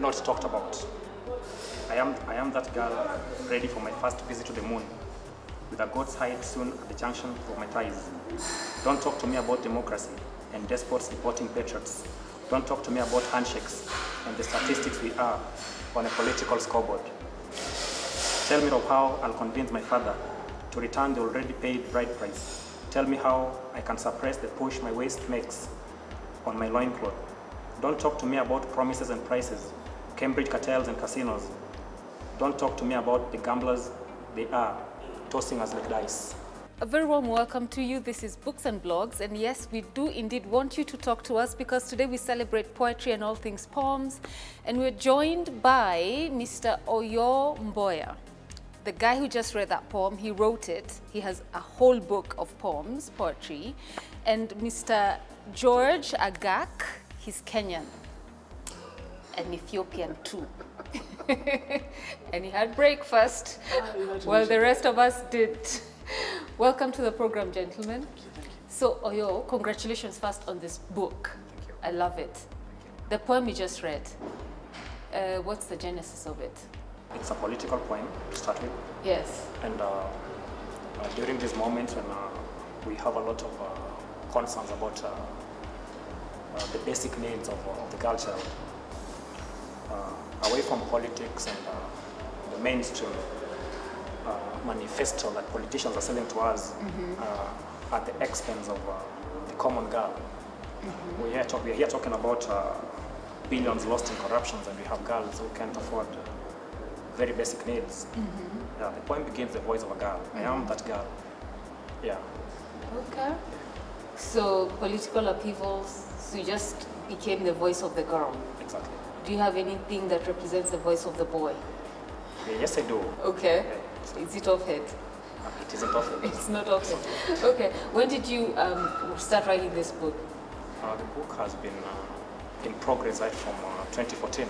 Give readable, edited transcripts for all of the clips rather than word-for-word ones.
not talked about. I am that girl ready for my first visit to the moon, with a goat's hide soon at the junction of my thighs. Don't talk to me about democracy and despots deporting patriots. Don't talk to me about handshakes and the statistics we are on a political scoreboard. Tell me of how I'll convince my father to return the already paid bride price. Tell me how I can suppress the push my waist makes on my loincloth. Don't talk to me about promises and prices, Cambridge cartels and casinos. Don't talk to me about the gamblers they are, tossing us like dice. A very warm welcome to you. This is Books and Blogs, and yes, we do indeed want you to talk to us because today we celebrate poetry and all things poems, and we're joined by Mr. Oyoo Mboya. The guy who just read that poem, he wrote it. He has a whole book of poems, poetry, and Mr. George Agak, he's Kenyan and Ethiopian too. And he had breakfast while the rest of us did. Welcome to the program, gentlemen. So, Oyoo, congratulations first on this book. Thank you. I love it. The poem you just read, what's the genesis of it? It's a political poem to start with. Yes. And during these moments when we have a lot of concerns about the basic needs of the girl child, away from politics and the mainstream manifesto that politicians are selling to us at the expense of the common girl. We are here talking about billions lost in corruptions, and we have girls who can't afford very basic needs. Yeah, the poem begins the voice of a girl. I am that girl. Yeah. Okay. So political upheavals, so you just became the voice of the girl. Exactly. Do you have anything that represents the voice of the boy? Yes, I do. Okay. Yeah. Is it off head? It isn't often. It's not off head. Okay. When did you start writing this book? The book has been in progress right from 2014.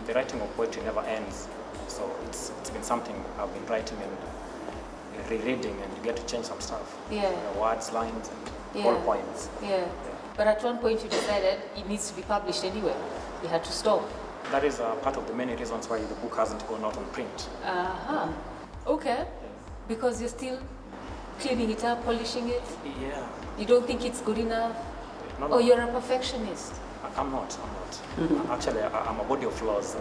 The writing of poetry never ends. So it's been something I've been writing and rereading, and you get to change some stuff. Yeah. Words, lines, and whole poems. Yeah. But at one point you decided it needs to be published anyway. You had to stop. That is part of the many reasons why the book hasn't gone out on print. Okay. Because you're still cleaning it up, polishing it? Yeah. You don't think it's good enough? No, Or you're a perfectionist? I'm not. Actually, I'm a body of flaws.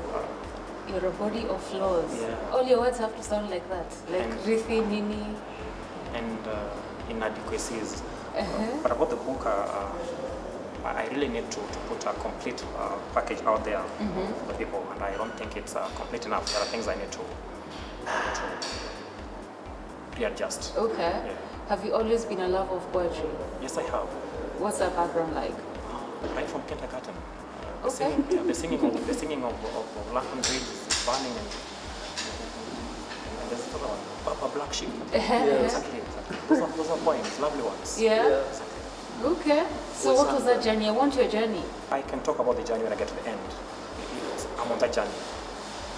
You're a body of flaws. Yeah. All your words have to sound like that. Like Rithi, Nini. And inadequacies. But about the book, I really need to put a complete package out there for the people, and I don't think it's complete enough. There are things I need to readjust. Okay. Yeah. Have you always been a lover of poetry? Yes, I have. What's that background like? Right from kindergarten. Okay. The singing of London Bridge is burning, and there's another one, a black sheep. Yeah, exactly. Those are poems, lovely ones. Yeah. Exactly. Okay. So what was that journey? I want your journey. I can talk about the journey when I get to the end. I'm on that journey.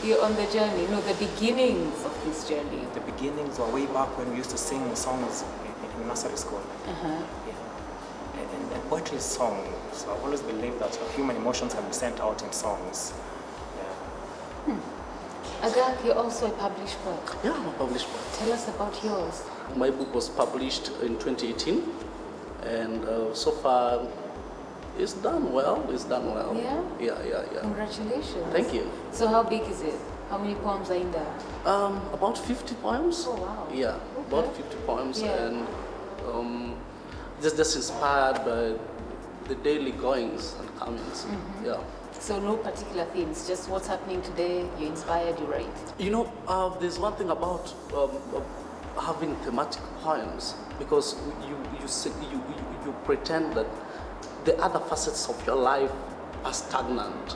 You're on the journey. No, the beginnings of this journey. The beginnings were way back when we used to sing songs in nursery school. Yeah. And poetry is song. So I've always believed that human emotions can be sent out in songs. Yeah. Agak, you're also a published poet. Yeah, I'm a published poet. Tell us about yours. My book was published in 2018, and so far it's done well. It's done well. Yeah? Yeah. Congratulations. Thank you. So how big is it? How many poems are in there? About 50 poems. Oh, wow. Yeah, Okay. about 50 poems, Yeah. and just inspired by the daily goings and comings. Yeah. So no particular themes, just what's happening today, you're inspired, you write. You know, there's one thing about having thematic poems, because you pretend that the other facets of your life are stagnant.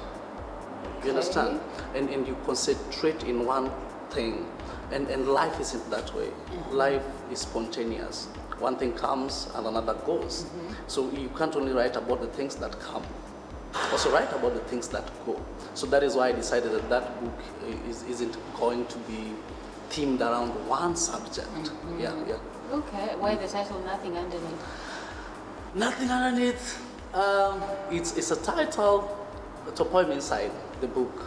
You understand? And you concentrate in one thing, and life isn't that way. Life is spontaneous. One thing comes and another goes. So you can't only write about the things that come, also write about the things that go. So that is why I decided that that book isn't going to be themed around one subject. Yeah. Okay, why the title Nothing Underneath? Nothing underneath. It's a title, it's a poem inside. the book.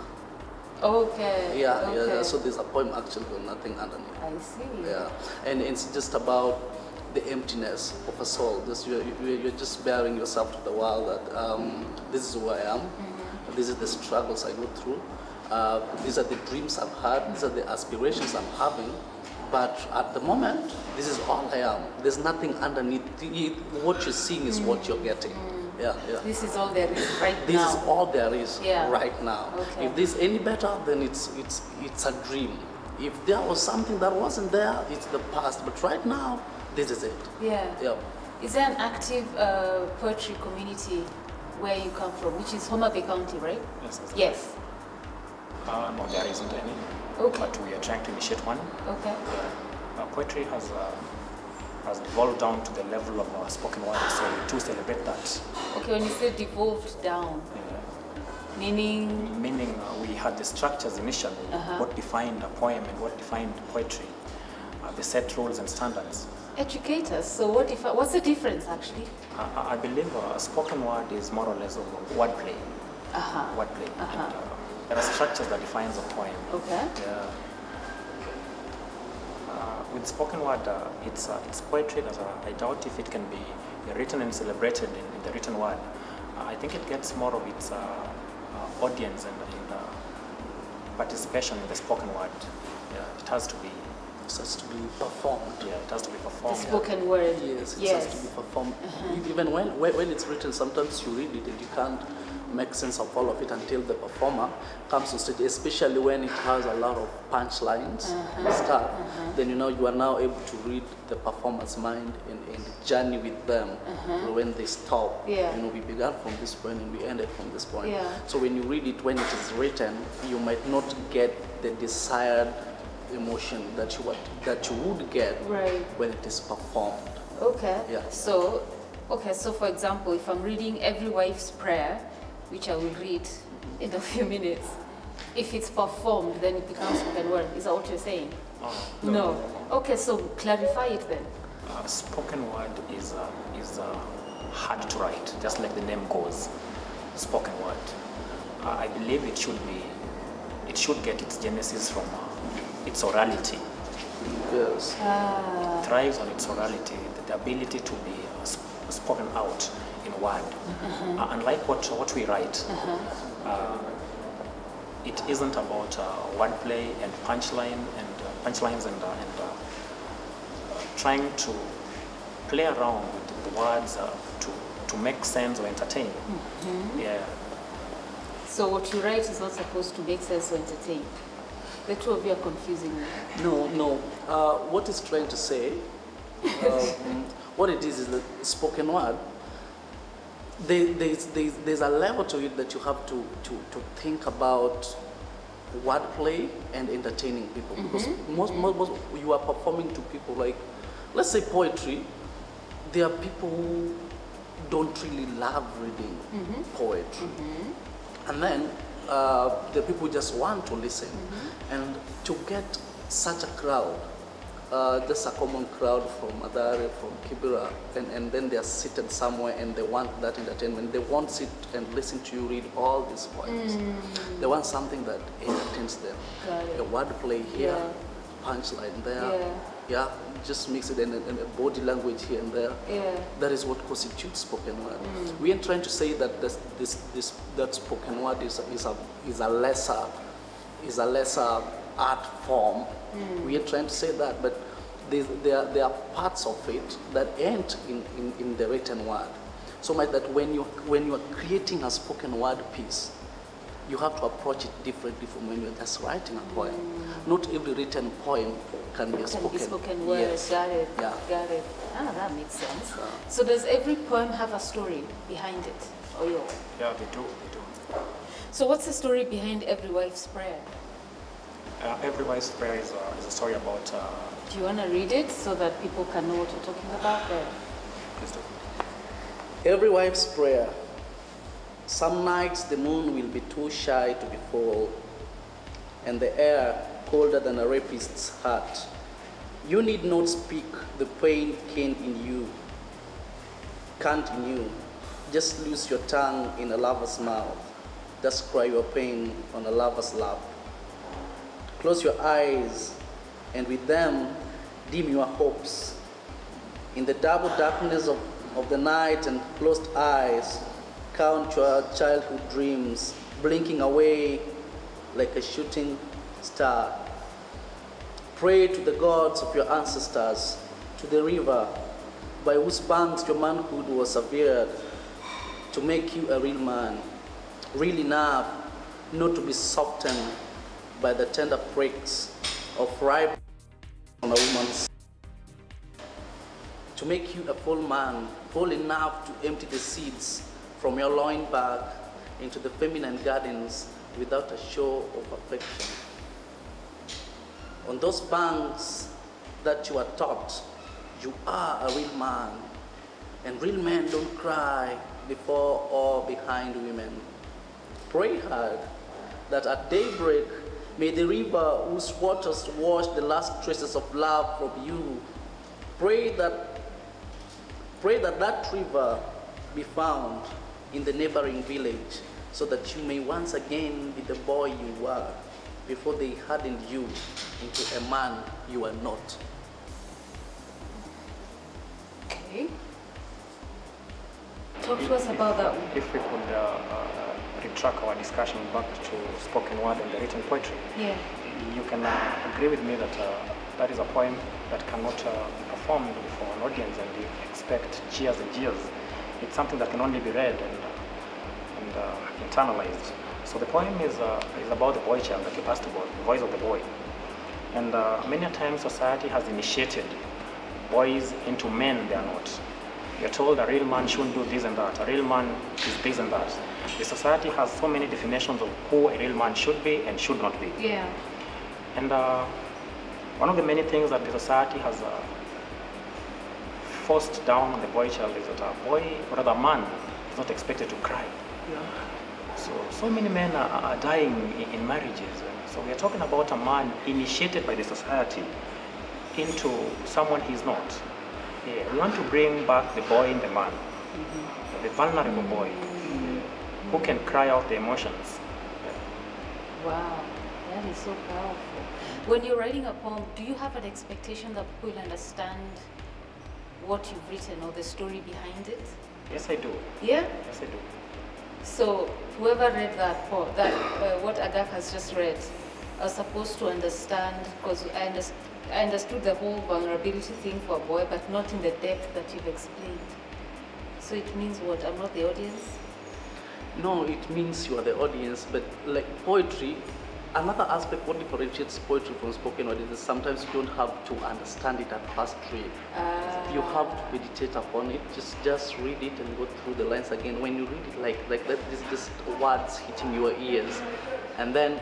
Okay. Yeah, okay. yeah. So there's a poem actually with nothing underneath. I see. Yeah, and it's just about the emptiness of a soul. Just you're just bearing yourself to the world that this is who I am. These are the struggles I go through. These are the dreams I've had. These are the aspirations I'm having. But at the moment, this is all I am. There's nothing underneath. What you're seeing is what you're getting. Yeah, yeah. This is all there is right This now. is all there is Yeah. right now. Okay. If there's any better, then it's a dream. If there was something that wasn't there, it's the past. But right now, this is it. Yeah. Yeah. Is there an active poetry community where you come from, which is Homa Bay County, right? Yes. Yes. No, there isn't any. Okay. But we are trying to initiate one. Okay. Poetry has evolved down to the level of spoken word, so we do celebrate that. Okay, when you say devolved down, meaning? Meaning we had the structures initially, what defined a poem and what defined poetry, the set rules and standards. Educate us. So what's the difference actually? I believe spoken word is more or less of wordplay. Wordplay. And, there are structures that defines a poem. Okay. Yeah. With spoken word, it's poetry that I doubt if it can be written and celebrated in the written word. I think it gets more of its audience and participation in the spoken word. Yeah, it has to be. It has to be performed. Yeah, it has to be The performed. spoken word. Yes, it has to be performed. Even when it's written, sometimes you read it and you can't make sense of all of it until the performer comes on stage, especially when it has a lot of punchlines and stuff. Then you are now able to read the performer's mind and journey with them when they stop. Yeah. We began from this point and we ended from this point. Yeah. So when you read it when it is written, you might not get the desired emotion that you would get Right. when it is performed. Okay. Yeah. So for example, if I'm reading Every Wife's Prayer, which I will read in a few minutes, if it's performed, then it becomes spoken word. Is that what you're saying? No. Okay, so clarify it then. Spoken word is hard to write, just like the name goes. Spoken word. I believe it should get its genesis from its orality. Yes. It thrives on its orality, the ability to be spoken out in word. Unlike what we write, it isn't about wordplay and punchlines and trying to play around with the words to make sense or entertain. Yeah. So what you write is not supposed to make sense or entertain. The two of you are confusing me. No. What it's trying to say, what it is that spoken word, there's a level to it that you have to think about wordplay and entertaining people. Because most you are performing to people, like, let's say poetry, there are people who don't really love reading poetry. And then the people just want to listen. And to get such a crowd, just a common crowd from Madare, from Kibera, and then they are seated somewhere and they want that entertainment. They won't sit and listen to you read all these poems. They want something that entertains them. Got it. A wordplay here, Yeah. punchline there. Yeah, just mix it in a body language here and there. Yeah. That is what constitutes spoken word. We ain't trying to say that that spoken word is a lesser art form. We are trying to say that, but there are parts of it that ain't in the written word. So much that when you are creating a spoken word piece, you have to approach it differently from when you're just writing a poem. Not every written poem can be a spoken word. Yes. Got it. Yeah. Got it. That makes sense. So does every poem have a story behind it? Oyoo? Yeah, they do. So what's the story behind Every Wife's Prayer? Every Wife's Prayer is a story about. Do you want to read it so that people can know what you're talking about there? Please do. Every wife's prayer. Some nights the moon will be too shy to be full, and the air colder than a rapist's heart. You need not speak the pain can't in you. Just lose your tongue in a lover's mouth. Just cry your pain on a lover's lap. Close your eyes, and with them, dim your hopes. In the double darkness of the night and closed eyes, count your childhood dreams, blinking away like a shooting star. Pray to the gods of your ancestors, to the river by whose banks your manhood was severed, to make you a real man, real enough not to be softened by the tender pricks of ripe on a woman's, to make you a full man, full enough to empty the seeds from your loin bag into the feminine gardens without a show of affection. On those banks that you are taught, you are a real man, and real men don't cry before or behind women. Pray hard that at daybreak, may the river whose waters wash the last traces of love from you, pray that river be found in the neighboring village, so that you may once again be the boy you were before they hardened you into a man you are not. Okay. Talk to us about that one. If we could retract our discussion back to spoken word and the written poetry, Yeah. you can agree with me that that is a poem that cannot be performed before an audience and you expect cheers and jeers. It's something that can only be read and internalized. So the poem is about the boy child that you asked about, the voice of the boy. And many a times society has initiated boys into men they are not. You're told a real man shouldn't do this and that, a real man is this and that. The society has so many definitions of who a real man should be and should not be. Yeah. And one of the many things that the society has forced down on the boy child is that a boy, or rather a man, is not expected to cry. Yeah. So many men are dying in marriages. So we are talking about a man initiated by the society into someone he's not. Yeah, we want to bring back the boy in the man, the vulnerable boy, who can cry out the emotions. Wow, that is so powerful. When you're writing a poem, do you have an expectation that people will understand what you've written or the story behind it? Yes, I do. Yeah? Yes, I do. So whoever read that poem, what Agaf has just read, are supposed to understand, because I understood the whole vulnerability thing for a boy, but not in the depth that you've explained. So it means what? I'm not the audience? No, it means you are the audience, but like poetry, another aspect what differentiates poetry from spoken word is sometimes you don't have to understand it at first read. You have to meditate upon it, just read it and go through the lines again. When you read it like that, this just words hitting your ears, and then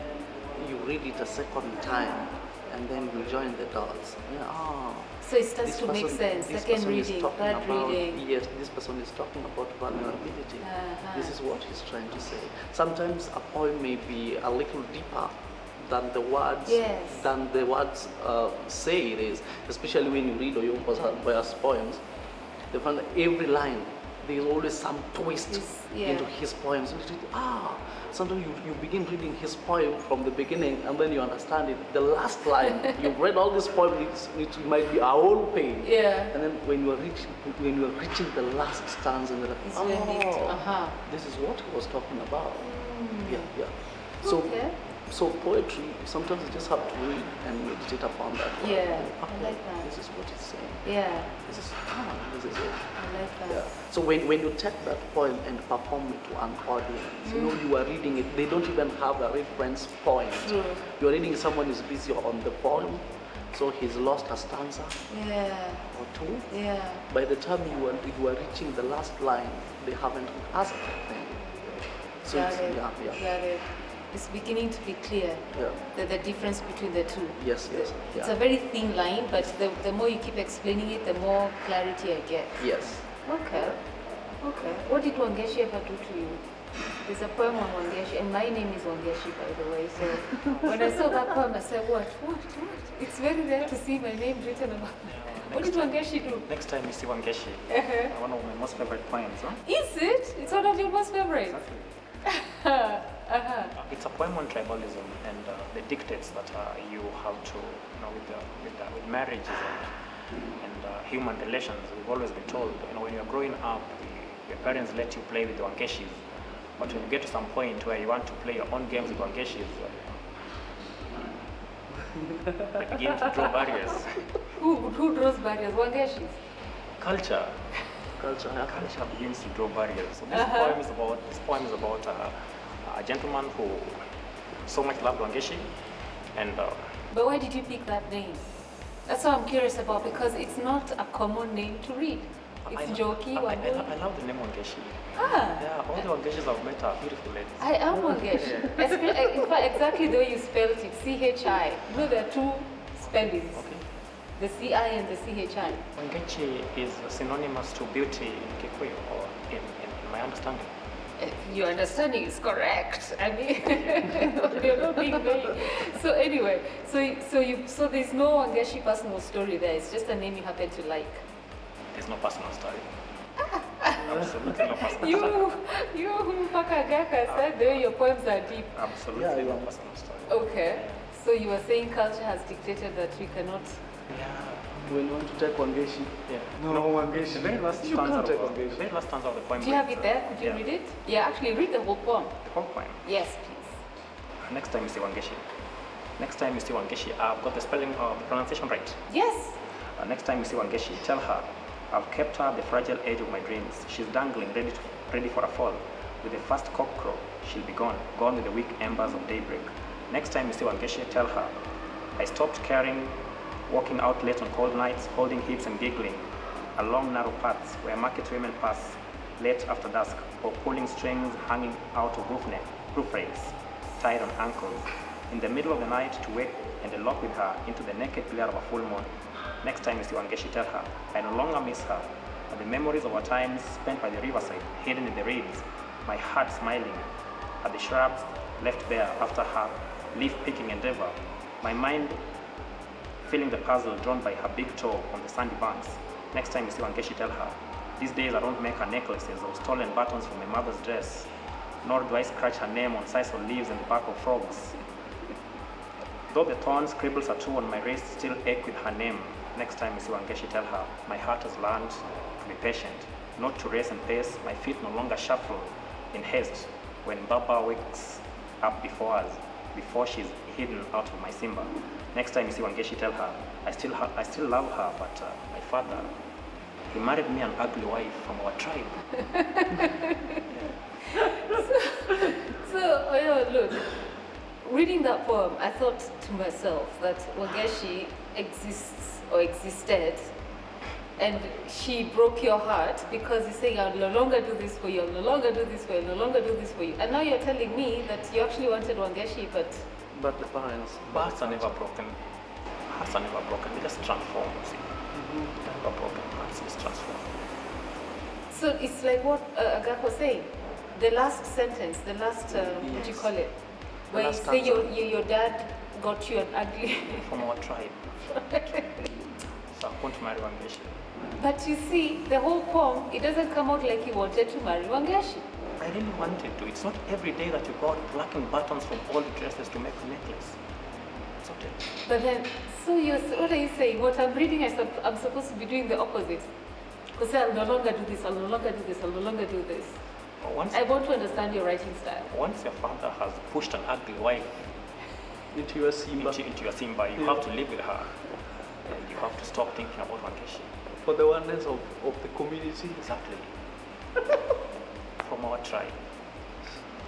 you read it a second time, and then you join the dots. Yeah, so it starts to make sense. Second reading, third reading. Yes, this person is talking about vulnerability. This is what he's trying to say. Sometimes a poem may be a little deeper than the words say it is. Especially when you read Oyoo's poems, they find that every line there's always some twist into his poems. Sometimes you begin reading his poem from the beginning and then you understand it. The last line, you've read all this poem, it might be a whole page. Yeah. And then when you are reaching the last stanza, and this is what he was talking about. Yeah. So, so poetry, sometimes you just have to read and meditate upon that. Yeah, I like that. This is what it's saying. Yeah. This is it. I like that. Yeah. So when you take that poem and perform it to an audience, you are reading it, they don't even have a reference point. You're reading someone is busy on the poem, so he's lost a stanza or two. Yeah. By the time you are reaching the last line, they haven't asked anything. So Got it's, it. yeah. Got it. It's beginning to be clear, the difference between the two. Yes. It's a very thin line, but the more you keep explaining it, the more clarity I get. Yes. Okay. What did Wangeshi ever do to you? There's a poem on Wangeshi, and my name is Wangeshi, by the way. So when I saw that poem, I said, what? It's very rare to see my name written about. What did Wangeshi do? Next time you see Wangeshi, one of my most favorite poems. Huh? Is it? It's one of your most favorites? Exactly. It's a poem on tribalism and the dictates that you have to, with marriages and human relations. We've always been told, when you're growing up, your parents let you play with the Wangeshis, but when you get to some point where you want to play your own games with Wangeshis, they begin to draw barriers. Who draws barriers? Wangeshis? Culture. Culture Begins to draw barriers. So this poem is about a gentleman who so much loved Wangeshi, and. But why did you pick that name? That's what I'm curious about, because it's not a common name to read. It's Joki. I love the name Wangeshi. Ah. Yeah, all the Wangeshis I've met are beautiful ladies. I am Wangeshi. In fact, exactly the way you spelled it, C-H-I. No, there are two spellings. Okay. The C-I and the C-H-I. Wangechi is synonymous to beauty in Kikuyu, or in my understanding. Your understanding is correct. I mean, you're not being very. So anyway, so there's no Wangeshi personal story there. It's just a name you happen to like. There's no personal story. Absolutely no personal story. You Mpakagaka said the way your poems are deep. Absolutely no personal story. Okay. So you were saying culture has dictated that we cannot. Yeah. When you want to take Wangeshi, No, Wangeshi. The very last stanza of the poem. Do you have it there? Could you read it? Yeah, actually read the whole poem. The whole poem? Yes, please. Next time you see Wangeshi. I've got the spelling of the pronunciation right. Yes. Next time you see Wangeshi, tell her, I've kept her the fragile edge of my dreams. She's dangling, ready for a fall. With the first cockcrow, she'll be gone with the weak embers of daybreak. Next time you see Wangeshi, tell her, I stopped caring, walking out late on cold nights, holding hips and giggling, along narrow paths where market women pass late after dusk, or pulling strings hanging out of roof rails, tied on ankles, in the middle of the night to wake and elope with her into the naked glare of a full moon. Next time you see Wangeshi, tell her, I no longer miss her, but the memories of our times spent by the riverside, hidden in the reeds, my heart smiling at the shrubs left bare after her leaf-picking endeavor, my mind feeling the puzzle drawn by her big toe on the sandy banks. Next time you see Wangeshi, tell her, these days I don't make her necklaces or stolen buttons from my mother's dress, nor do I scratch her name on sisal leaves and the back of frogs. Though the thorns, scribbles are true on my wrist, still ache with her name. Next time you see Wangeshi, tell her, my heart has learned to be patient, not to race and pace, my feet no longer shuffle in haste when Baba wakes up before us, before she's hidden out of my Simba. Next time you see Wangeshi, tell her, I still love her, but my father, he married me an ugly wife from our tribe. So, look, reading that poem, I thought to myself that Wangeshi exists or existed, and she broke your heart because you're saying, I'll no longer do this for you, I'll no longer do this for you, I'll no longer do this for you. And now you're telling me that you actually wanted Wangeshi, but the parents. Hearts are never broken. Hearts are never broken. They just transform. See? Never broken hearts just transform. So it's like what Agak was saying. The last sentence, the last, what do you call it? Where you say your dad got you an ugly... From our tribe. So I want to marry Wangeshi. But you see, the whole poem, it doesn't come out like he wanted to marry Wangeshi. I really wanted to. It's not every day that you go out plucking buttons from all the dresses to make a necklace. It's not it. But then, so what are you saying? What I'm reading, I'm supposed to be doing the opposite. Because I'll no longer do this, I'll no longer do this, I'll no longer do this. I want to understand your writing style. Once your father has pushed an ugly wife into your Simba, you have to live with her. And you have to stop thinking about Wangeshi. For the oneness of the community. Exactly. From our tribe.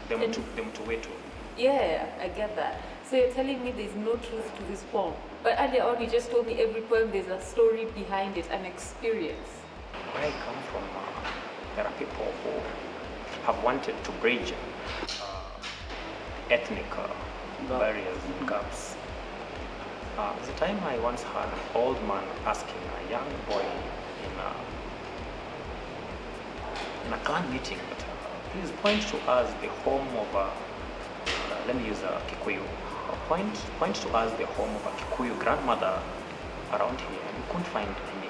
Them to wait to. Yeah, I get that. So you're telling me there's no truth to this poem. But earlier on you just told me every poem there's a story behind it, an experience. Where I come from, there are people who have wanted to bridge ethnic barriers and gaps. There's a time I once heard an old man asking a young boy in a clan meeting, but please point to us the home of let me use Kikuyu. Point to us the home of a Kikuyu grandmother around here, and we couldn't find any.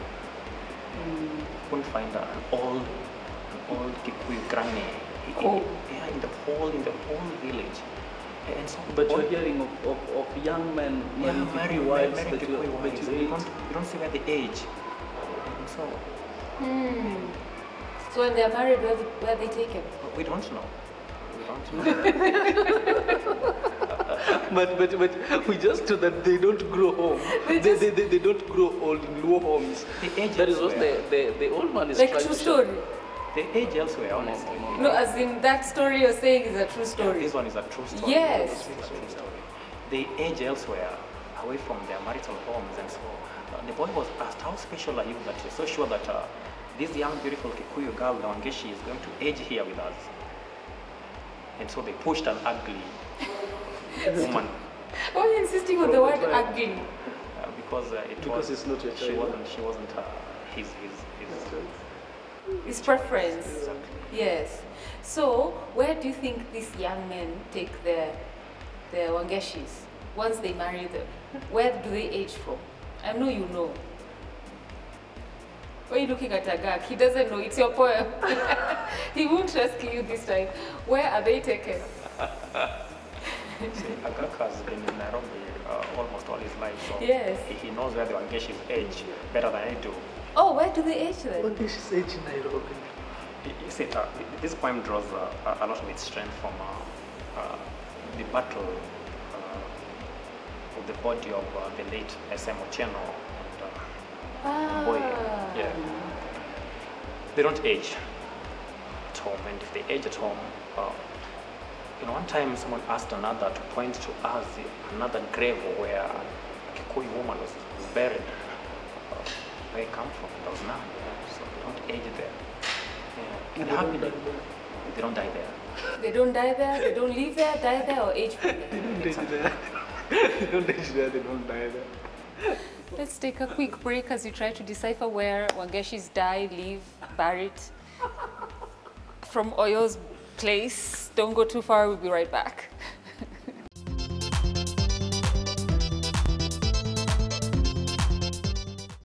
Couldn't find an old Kikuyu granny. Oh. Yeah, in the whole village. And so, But you're hearing of young men marrying wives that you don't see where they age. And so, So when they're married, where they take him? we don't know. We don't know. but we just know that they don't grow home. They don't grow old in low homes. They age That is what elsewhere. the old man is Like trying true to show. story. They age elsewhere, honestly. No, as in that story you're saying is a true story. This one is a true story. Yes. This is a true story. They age elsewhere, away from their marital homes, and so the boy was asked, "How special are you that you're so sure that this young, beautiful Kikuyu girl, Wangeshi, is going to age here with us?" And so they pushed an ugly woman Why are you insisting on the word ugly? because it's not your she child. wasn't his His preference. Exactly. Yes. So where do you think these young men take their Wangeshis once they marry them? Where do they age from? I know you know. Why are you looking at Agak? He doesn't know. It's your poem. He won't ask you this time. Where are they taken? See, Agak has been in Nairobi almost all his life, so Yes. he knows where the Wangeshis age better than I do. Oh, where do they age then? What is his age in Nairobi? You see, this poem draws a lot of its strength from the battle of the body of the late SM Otieno and Mboya. Yeah. They don't age at home, and if they age at home, one time someone asked another to point to us another grave where a Kikuyu woman was buried. Where I come from, there was none. So they don't age there. Yeah. And happily, they don't die there. They don't die there, they don't live there, die there, or age from there. They don't age there, they don't die there. Let's take a quick break as you try to decipher where Wangeshis die, live, buried. From Oyoo's place. Don't go too far, we'll be right back.